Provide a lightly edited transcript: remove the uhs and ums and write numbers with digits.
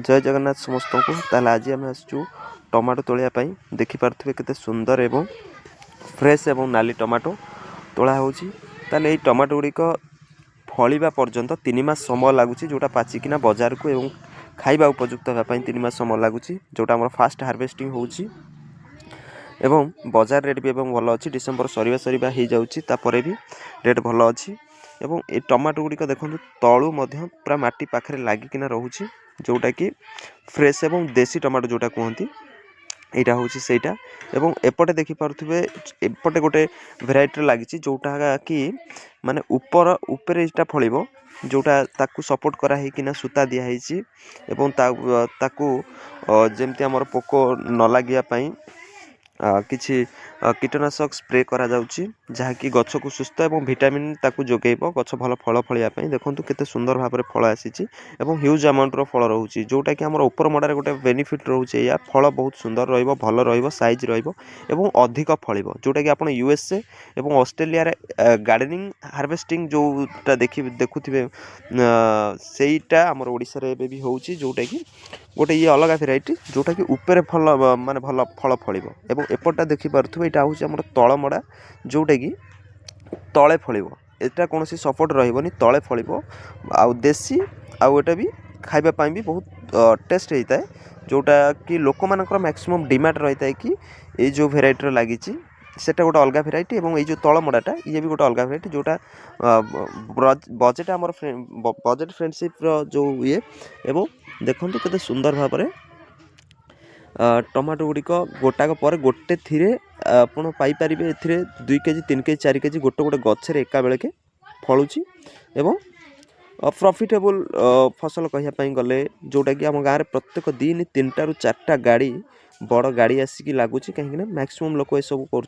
जय जगन्नाथ समस्त को। ताले आज आम आसचु टमाटो तोलिया देखिपे केते सुंदर एवं फ्रेश एवं नाली टमाटो तोला होची। ताले टमाटो गुड़िक फलिबा पर्यंत 3 मास समय लगुच, जोटा पाचिकिना बाजार को एवं खाइबा उपयुक्त होगापी 3 मास समय लगुच, जोटा आम फास्ट हार्वेस्टिंग होची एवं बाजार रेट भी भल अच्छी। डिसेम्बर सरीबा सरीबा हो जाऊँगी तापर भी रेट भल अच्छी। एवं ये टमाटो गुड़िक देखो तलू पूरा माटी पाखे लगिकिना रोचे, जोटा कि फ्रेश एवं देसी टमाटो जोटा कहती यहाँ हूँ सेटा। एवं एपटे देखिपे एपटे गोटे भेराइटी लगी जोटा कि माने ऊपर ऊपर फल जोटा ताकू सपोर्ट कराइकिना सूता दिखाई एवं ताकू जमती आमर पोक न लगे किछि कीटनाशक स्प्रे करा जाउची, जहाँकि गछ को सुस्थ और विटामिन ताकू जोगेब गछ भल फल फलिया देखूँ केते सुंदर भाव में फल आसी एवं ह्यूज अमाउंट फल रोचे, जोटा कि आमर ऊपर मडार गोटे बेनिफिट रोचे या फल बहुत सुंदर रहिबो, भल रहिबो, साइज रहिबो एवं अधिक फलिबो, जोटा कि आपण यूएसए एवं ऑस्ट्रेलिया रे गार्डनिंग हार्वेस्टिंग जोटा देखुथिबे सेईटा आमर ओडिसा रे भी होउची, जोटा कि गोटे ये अलग भेराइटी जोटा कि ऊपर फल माने भल फल फलिबो। एवं एपटा देखि पारथुबे एटा होउची आमर तळमडा, जोटा कि तळे फलिबो, एटा कोनोसी सपोर्ट रहिबोनी, तळे फलिबो आउ देसी आउ एटा भी खाइबा पई भी बहुत टेस्ट होता है, जोटा कि लोक मानकर मैक्सिमम डिमांड रही है कि ये जो भेराइटी लगी सेटा गोटे अलग भेराइटी एवं ये जो तळमडाटा ये भी गोटे अलग भेराइटी, जोटा बजेट आमर बजेट फ्रेंडशिप जो ये। एवं देखो केते सुंदर भाव में टमाटो गुड़िक गोटाक पर गोटे थी आपड़ पाइपर ए 2 केजी 3 केजी 4 केजी गोटे गोटे गचर एका बेलके फलुची एवं प्रॉफिटेबल फसल कहियापाई गले, जोटा कि आम गाँव में प्रत्येक दिन 3 टा रू 4 टा गाड़ी बड़ गाड़ी आसिक लगुच, कहीं मैक्सिमम लोक ये सब कर